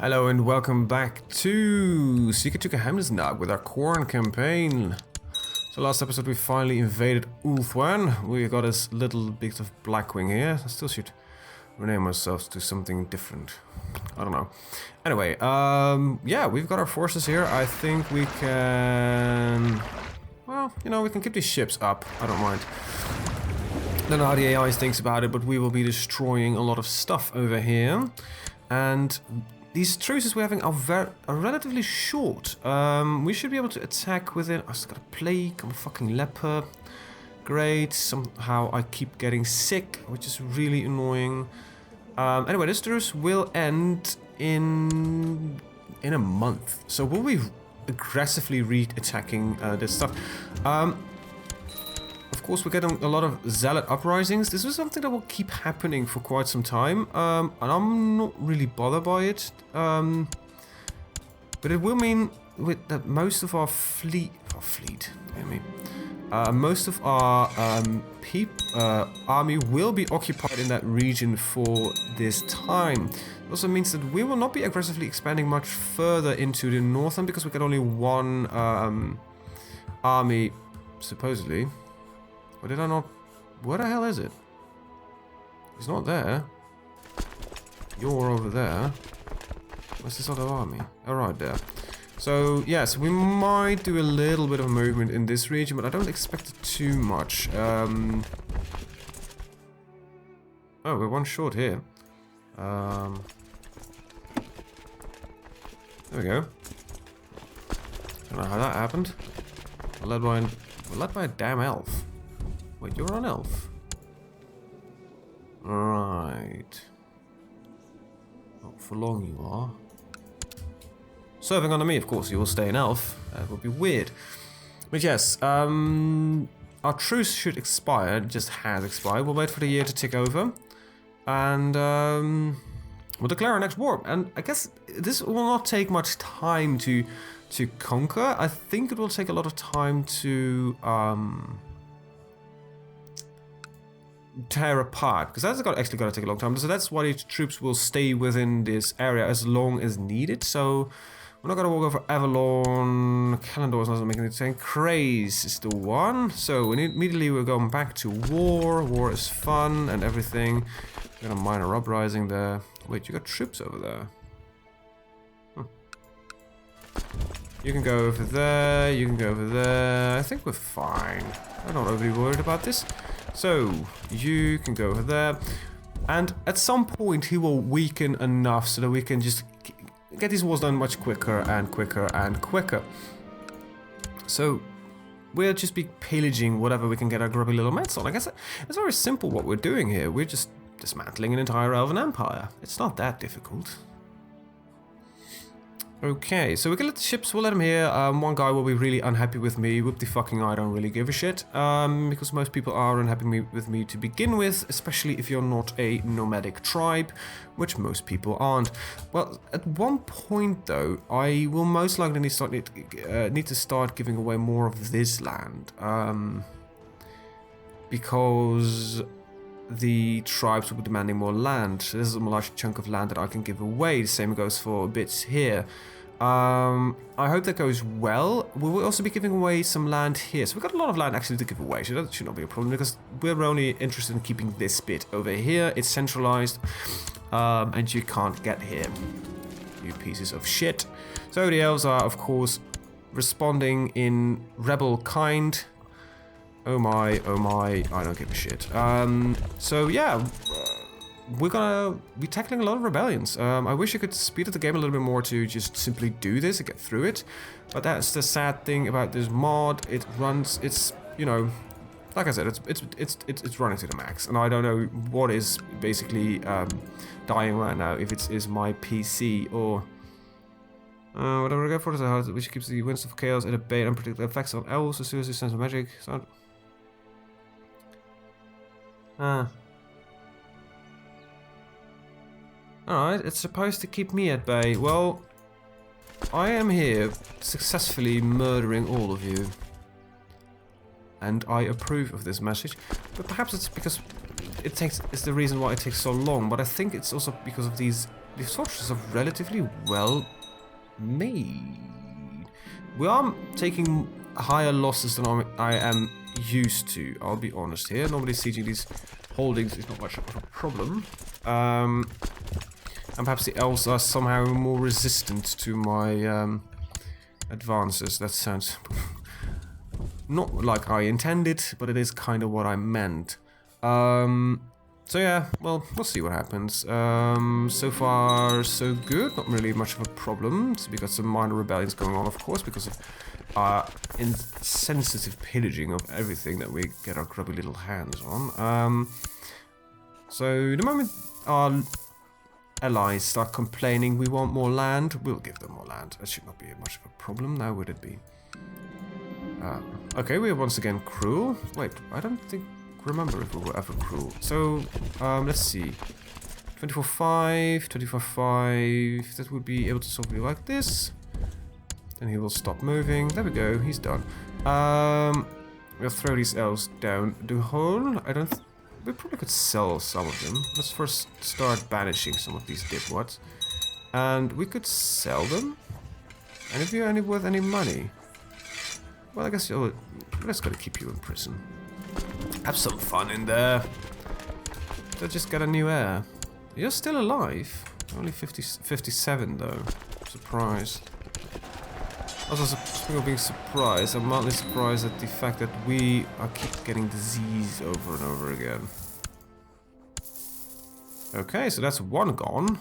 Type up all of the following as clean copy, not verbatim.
Hello and welcome back to CK2 with our Khorne campaign. So last episode we finally invaded Ulthuan. We got this little bit of Blackwing here. I still should rename ourselves to something different. I don't know. Anyway, yeah, we've got our forces here. I think we can... Well, you know, we can keep these ships up. I don't mind. I don't know how the AI thinks about it, but we will be destroying a lot of stuff over here. And these truces we're having are relatively short. We should be able to attack within... I just got a plague, I'm a fucking leper. Great, somehow I keep getting sick, which is really annoying. Anyway, this truce will end in a month. So we'll be aggressively re-attacking this stuff. Of course, we're getting a lot of zealot uprisings. This is something that will keep happening for quite some time, and I'm not really bothered by it. But it will mean that most of our fleet, most of our army will be occupied in that region for this time. It also means that we will not be aggressively expanding much further into the northern because we got only one army, supposedly. Or did I not? Where the hell is it? It's not there. You're over there. Where's this other army? Oh, right there. So, yes, we might do a little bit of movement in this region, but I don't expect it too much. Oh, we're one short here. There we go. Don't know how that happened. We're led by a damn elf. Wait, you're an elf? Right. Not for long you are. Serving under me, of course, you will stay an elf. That would be weird. But yes, our truce should expire. It just has expired. We'll wait for the year to tick over. And we'll declare our next war. And I guess this will not take much time to conquer. I think it will take a lot of time to... tear apart, because that's actually going to take a long time. So that's why the troops will stay within this area as long as needed. So we're not going to walk over Avalon. Kalandor is not making it saying Craze is the one. So immediately we're going back to war. War is fun and everything. We're going to minor uprising there. Wait, you got troops over there. You can go over there. You can go over there. I think we're fine. I'm not overly worried about this. So, you can go over there, and at some point he will weaken enough so that we can just get these wars done much quicker and quicker and quicker. So, we'll just be pillaging whatever we can get our grubby little mitts on. I guess it's very simple what we're doing here. We're just dismantling an entire elven empire. It's not that difficult. Okay, so we can let the ships, we'll let them here. One guy will be really unhappy with me. Whoop the fucking I don't really give a shit. Because most people are unhappy with me to begin with, especially if you're not a nomadic tribe, which most people aren't. Well, at one point though, I will most likely need to start giving away more of this land. Because the tribes will be demanding more land. So this is a large chunk of land that I can give away. The same goes for bits here. I hope that goes well. We will also be giving away some land here. So we've got a lot of land actually to give away. So that should not be a problem because we're only interested in keeping this bit over here. It's centralized. And you can't get here. You pieces of shit. So the elves are, of course, responding in rebel kind. Oh my, I don't give a shit. So yeah, we're gonna be tackling a lot of rebellions. I wish I could speed up the game a little bit more to just simply do this and get through it. But that's the sad thing about this mod. It runs, it's, you know, like I said, it's running to the max. And I don't know what is basically dying right now, if it is my PC or... whatever I go for is a house which keeps the winds of chaos at a bay and unpredictable effects on elves as soon as they sense of magic. So alright, it's supposed to keep me at bay. Well, I am here successfully murdering all of you. And I approve of this message. But perhaps it's because it's the reason why it takes so long, but I think it's also because of these these fortresses are relatively well made. We are taking higher losses than I am used to, I'll be honest here. Normally sieging these holdings is not much of a problem. And perhaps the elves are somehow more resistant to my advances. That sounds not like I intended, but it is kind of what I meant. So yeah, well, we'll see what happens. So far, so good. Not really much of a problem. So we got some minor rebellions going on, of course, because of our insensitive pillaging of everything that we get our grubby little hands on. So the moment our allies start complaining we want more land, we'll give them more land. That should not be much of a problem, now would it be? Okay, we are once again cruel. Wait, I don't remember if we were ever cruel. So, let's see. 24-5, 24-5. That would be able to solve me like this. Then he will stop moving. There we go, he's done. We'll throw these elves down the hole. We probably could sell some of them. Let's first start banishing some of these dipwads. And we could sell them. And if you're worth any money, well, I guess we're just gonna keep you in prison. Have some fun in there. They'll just get a new heir. You're still alive. Only 57 though. Surprised. Also, speaking of being surprised, I'm mildly surprised at the fact that we keep getting disease over and over again. Okay, so that's one gone.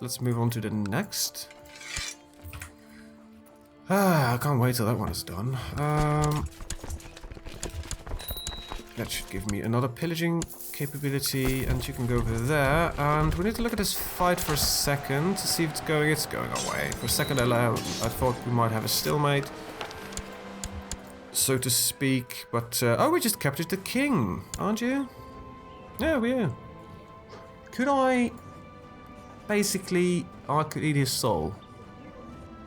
Let's move on to the next. I can't wait till that one is done. That should give me another pillaging capability, and you can go over there. And we need to look at this fight for a second to see if it's going. It's going away. For a second, I thought we might have a stalemate, so to speak. But oh, we just captured the king, aren't you? Yeah, we are. Could I basically? I could eat his soul.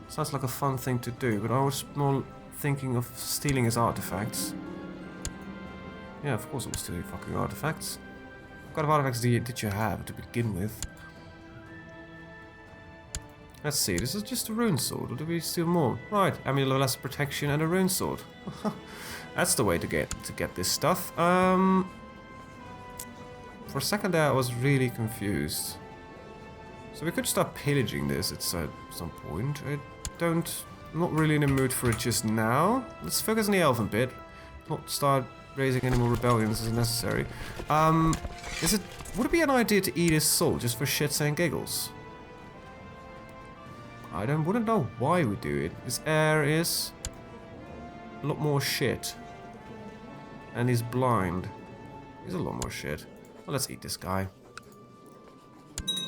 Sounds like a fun thing to do, but I was more thinking of stealing his artifacts. Yeah, of course I will steal your fucking artifacts. What kind of artifacts did you have to begin with? Let's see, this is just a rune sword, or do we steal more? Right, amulet of less protection and a rune sword. That's the way to get this stuff. For a second there I was really confused. So we could start pillaging this at some point. I'm not really in the mood for it just now. Let's focus on the elven bit. Not start raising any more rebellions as necessary. Would it be an idea to eat his soul just for shits and giggles? I wouldn't know why we do it. His heir is a lot more shit. And he's blind. He's a lot more shit. Well, let's eat this guy.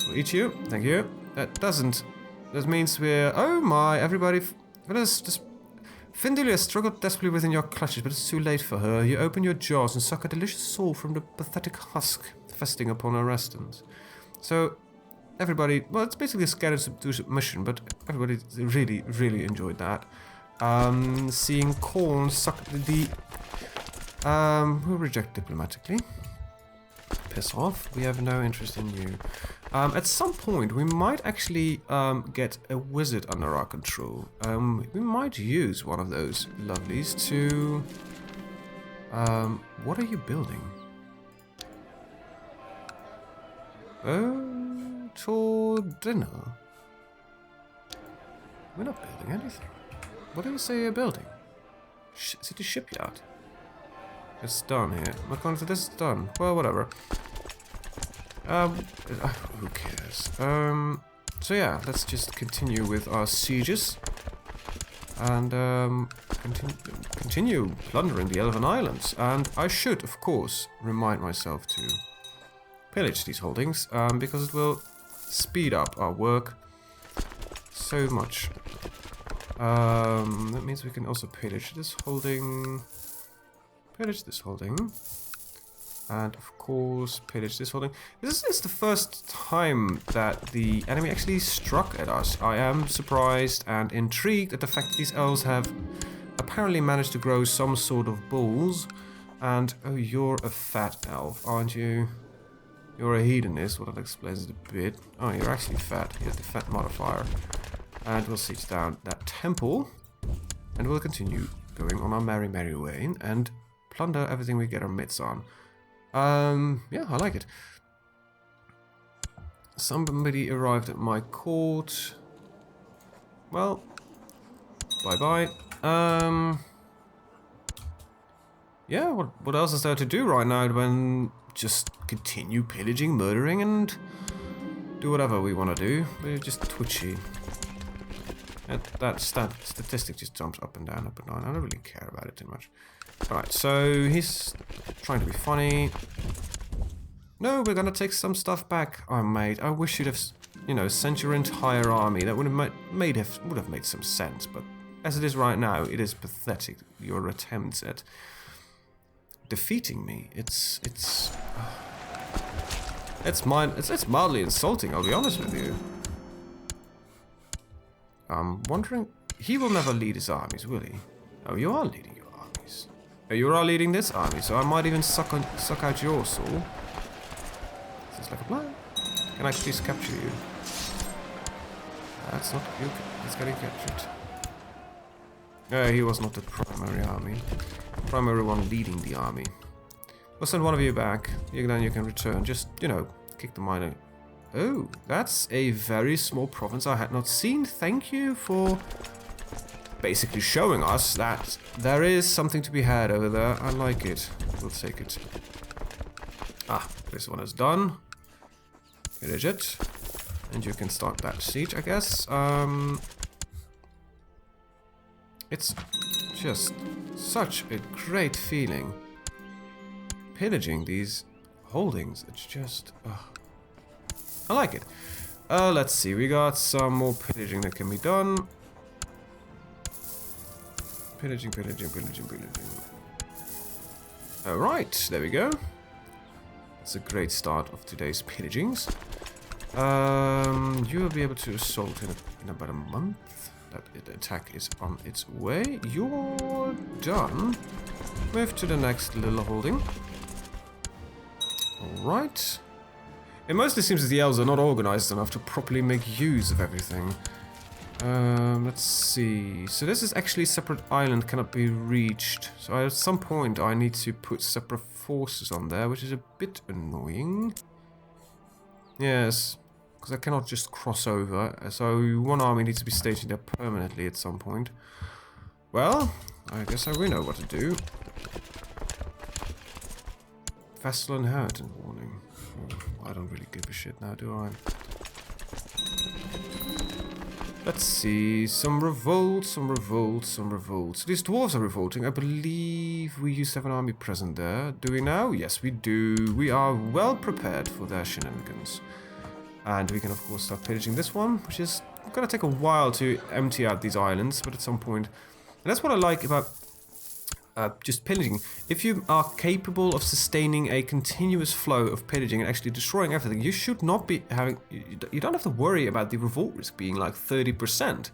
We'll eat you. Thank you. That means we're... Oh my, everybody... Findelia struggled desperately within your clutches, but it's too late for her. You open your jaws and suck a delicious soul from the pathetic husk feasting upon her residence. So, everybody... Well, it's basically a scattered submission, but everybody really, really enjoyed that. Seeing Khorne suck the... We'll reject diplomatically. Piss off. We have no interest in you. At some point, we might actually get a wizard under our control. We might use one of those lovelies to... what are you building? Oh, for dinner. We're not building anything. What do you say you're building? Is it a shipyard? It's done here. My contract is done. Well, whatever. Who cares? So yeah, let's just continue with our sieges. And, continue plundering the Elven Islands. And I should, of course, remind myself to pillage these holdings, because it will speed up our work so much. That means we can also pillage this holding... Pillage this holding. And of course, pillage this holding. This is the first time that the enemy actually struck at us. I am surprised and intrigued at the fact that these elves have apparently managed to grow some sort of balls. And, oh, you're a fat elf, aren't you? You're a hedonist, well that explains it a bit. Oh, you're actually fat. You have the fat modifier. And we'll siege down that temple. And we'll continue going on our merry way and plunder everything we get our mitts on. Yeah, I like it. Somebody arrived at my court. Well, bye-bye. Yeah, what else is there to do right now when just continue pillaging, murdering, and do whatever we want to do? We're just twitchy. That statistic just jumps up and down, up and down. I don't really care about it too much. Alright, so he's trying to be funny. No, we're gonna take some stuff back. Oh, mate, I wish you'd have, you know, sent your entire army. That would have made some sense, but as it is right now, it is pathetic. Your attempts at defeating me. It's mildly insulting, I'll be honest with you. I'm wondering, he will never lead his armies, will he? Oh, you are leading your armies. Oh, you are leading this army, so I might even suck out your soul. Sounds like a plan. Can I please capture you? That's not you. It's getting captured. He was not the primary army. Primary one leading the army. We'll send one of you back. Then you can return. Just, you know, kick the miner. Oh, that's a very small province I had not seen. Thank you for basically showing us that there is something to be had over there. I like it. We'll take it. Ah, this one is done. Finish it. And you can start that siege, I guess. It's just such a great feeling. Pillaging these holdings. It's just... I like it. Let's see. We got some more pillaging that can be done. Pillaging. Alright, there we go. That's a great start of today's pillagings. You will be able to assault in about a month. That attack is on its way. You're done. Move to the next little holding. Alright. It mostly seems that the elves are not organized enough to properly make use of everything. Let's see. So this is actually a separate island, cannot be reached. So at some point I need to put separate forces on there, which is a bit annoying. Yes, because I cannot just cross over. So one army needs to be stationed there permanently at some point. Well, I guess I really know what to do. Vassal inheritance warning. I don't really give a shit now, do I? Let's see. Some revolts. So these dwarves are revolting. I believe we used to have an army present there. Do we now? Yes, we do. We are well prepared for their shenanigans. And we can, of course, start pillaging this one, which is going to take a while to empty out these islands, but at some point... And that's what I like about... just pillaging. If you are capable of sustaining a continuous flow of pillaging and actually destroying everything, you should not be having... You don't have to worry about the revolt risk being like 30%.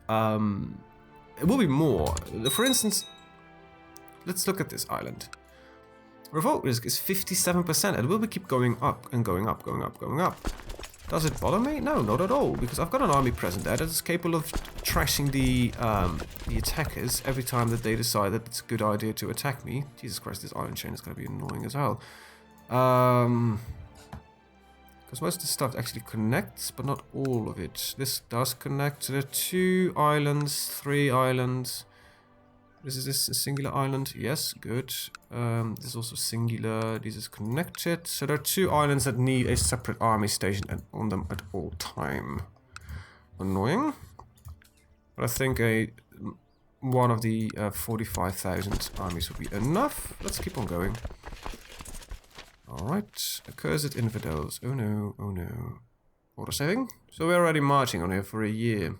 It will be more. For instance, let's look at this island. Revolt risk is 57%, and it will keep going up and going up. Does it bother me? No, not at all, because I've got an army present there that is capable of trashing the attackers every time that they decide that it's a good idea to attack me. Jesus Christ, this island chain is going to be annoying as hell. Because most of the stuff actually connects, but not all of it. This does connect. So there are 2 islands, 3 islands. Is this a singular island? Yes, good. This is also singular. This is connected. So there are 2 islands that need a separate army station on them at all time. Annoying. But I think one of the 45,000 armies will be enough. Let's keep on going. Alright. Accursed infidels. Oh no, oh no. Order saving? So we're already marching on here for a year.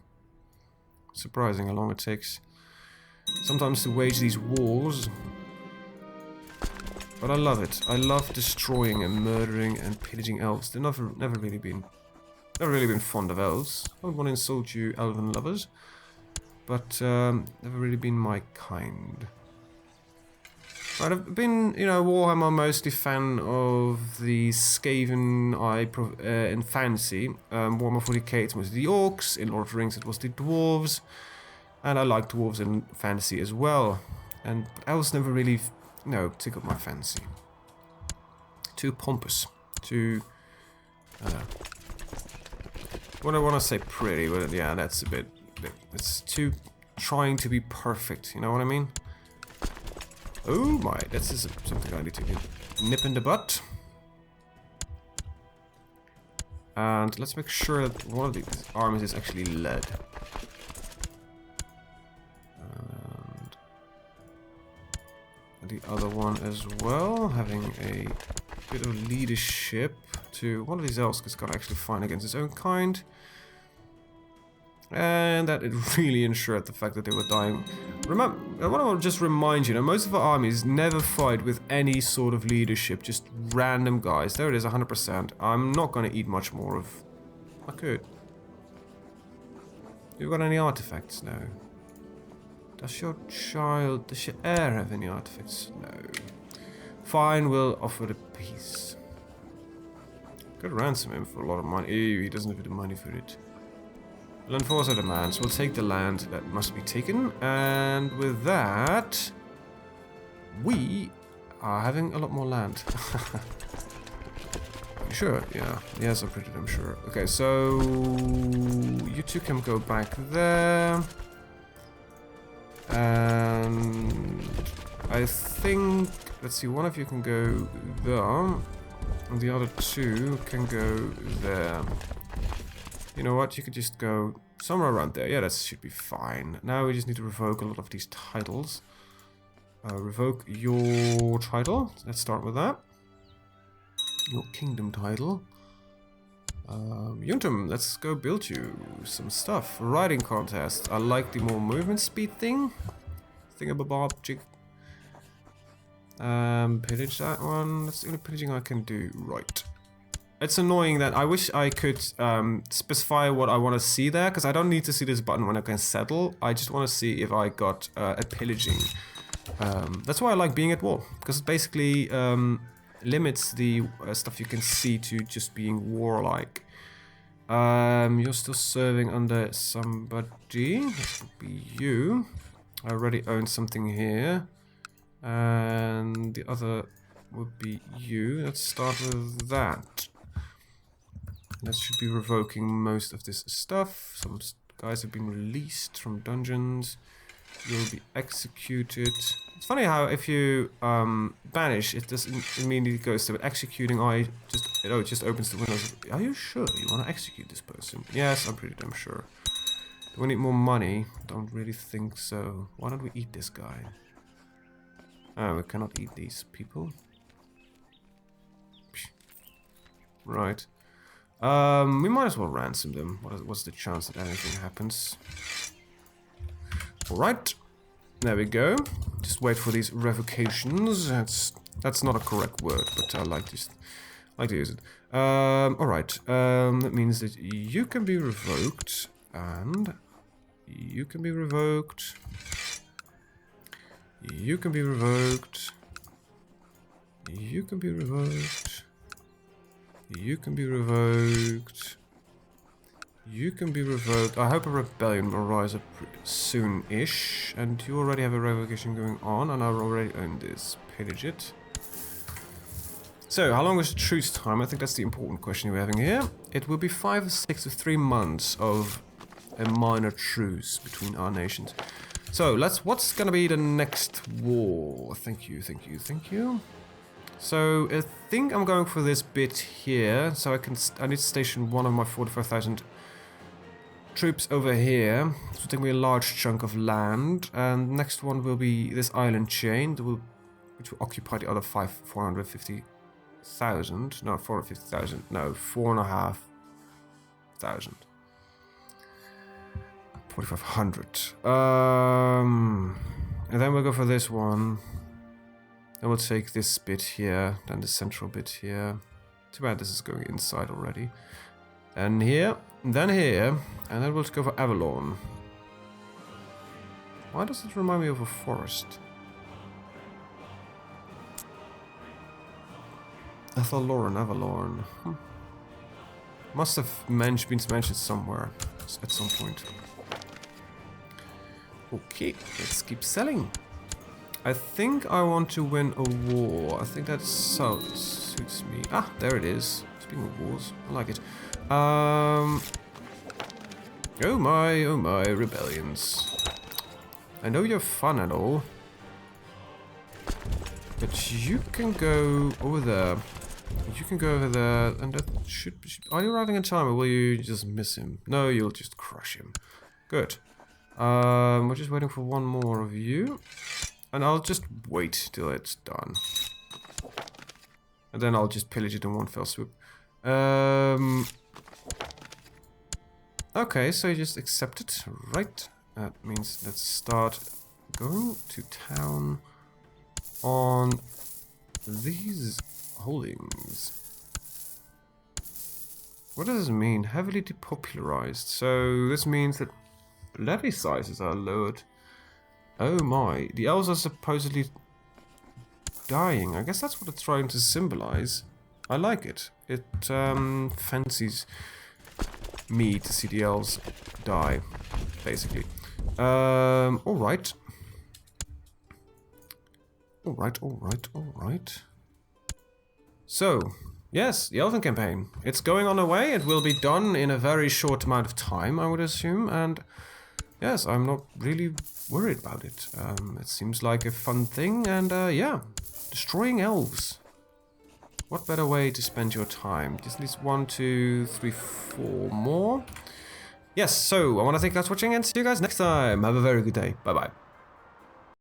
Surprising how long it takes sometimes to wage these wars. But I love it. I love destroying and murdering and pillaging elves. They've never really been fond of elves. I don't want to insult you, elven lovers, but never really been my kind. Right, I've been, Warhammer mostly fan of the Skaven in fantasy. Warhammer 40k it was the orcs, in Lord of the Rings it was the dwarves, and I like dwarves in fantasy as well. But elves never really, tickled my fancy. Too pompous, too. What I want to say pretty, but yeah, that's a bit. It's too trying to be perfect. You know what I mean? Oh my, this is something I need to nip in the butt. And let's make sure that one of these armies is actually lead. And the other one as well, having a bit of leadership to one of these elves is gonna actually fight against his own kind. And that it really ensured the fact that they were dying. Remember, I want to just remind you, most of our armies never fight with any sort of leadership, just random guys. There it is, 100%. I'm not going to eat much more of... I could. You got any artifacts? No. Does your heir have any artifacts? No. Fine, we'll offer the peace. Could ransom him for a lot of money. Ew, he doesn't have the money for it. We'll enforce our demands. We'll take the land that must be taken. And with that, we are having a lot more land. Sure, yeah. Yes, I'm pretty damn sure. Okay, so you two can go back there. And I think, let's see, one of you can go there. And the other two can go there. You know what, you could just go somewhere around there. Yeah, that should be fine. Now we just need to revoke a lot of these titles. Revoke your title. Let's start with that. Your kingdom title. Yuntum, let's go build you some stuff. Riding contest. I like the more movement speed thing. Thingamabobjig. Pillage that one. That's the only pillaging I can do. Right. It's annoying that I wish I could specify what I want to see there, because I don't need to see this button when I can settle. I just want to see if I got a pillaging. That's why I like being at war, because it basically limits the stuff you can see to just being warlike. You're still serving under somebody. That would be you. I already own something here. And the other would be you. Let's start with that. That should be revoking most of this stuff. Some guys have been released from dungeons. You'll be executed. It's funny how if you banish, it doesn't immediately goes to it. Executing, it just opens the windows. Are you sure you want to execute this person? Yes, I'm pretty damn sure. Do we need more money? Don't really think so. Why don't we eat this guy? Oh, we cannot eat these people. Right. We might as well ransom them. What's the chance that anything happens? Alright. There we go. Just wait for these revocations. That's not a correct word, but I like to use it. Alright. That means that you can be revoked, and you can be revoked. You can be revoked. You can be revoked. You can be revoked. You can be revoked. I hope a rebellion will rise up soon-ish. And you already have a revocation going on, and I already own this. Pillage it. So, how long is truce time? I think that's the important question we're having here. It will be 5, 6, or 3 months of a minor truce between our nations. So, what's gonna be the next war? Thank you, thank you, thank you. So, I think I'm going for this bit here. So I need to station one of my 45,000 troops over here. This will take me a large chunk of land. And next one will be this island chain, which will occupy the other 450,000. No, 450,000. No, 4,500. 4,500. And then we'll go for this one. Then we'll take this bit here, then the central bit here. Too bad this is going inside already. And here, and then here, and then we'll go for Avalon. Why does it remind me of a forest? Avalon. Must have been mentioned somewhere at some point. Okay, let's keep selling. I think I want to win a war. I think that suits me. Ah, there it is. Speaking of wars, I like it. Oh my, rebellions. I know you're fun and all, but you can go over there. You can go over there, and that should be... Are you arriving in time, or will you just miss him? No, you'll just crush him. Good. We're just waiting for one more of you. And I'll just wait till it's done. And then I'll just pillage it in one fell swoop. Okay, so you just accept it, right? That means let's start going to town on these holdings. What does this mean? Heavily depopularized. So this means that levy sizes are lowered. Oh my, the elves are supposedly dying. I guess that's what it's trying to symbolize. I like it. It fancies me to see the elves die, basically. Alright. Alright. So, yes, the Elven campaign. It's going on the way. It will be done in a very short amount of time, I would assume, and yes, I'm not really worried about it. It seems like a fun thing, and yeah, destroying elves. What better way to spend your time? Just at least 1, 2, 3, 4 more. Yes, so I want to thank you guys for watching, and see you guys next time. Have a very good day. Bye-bye.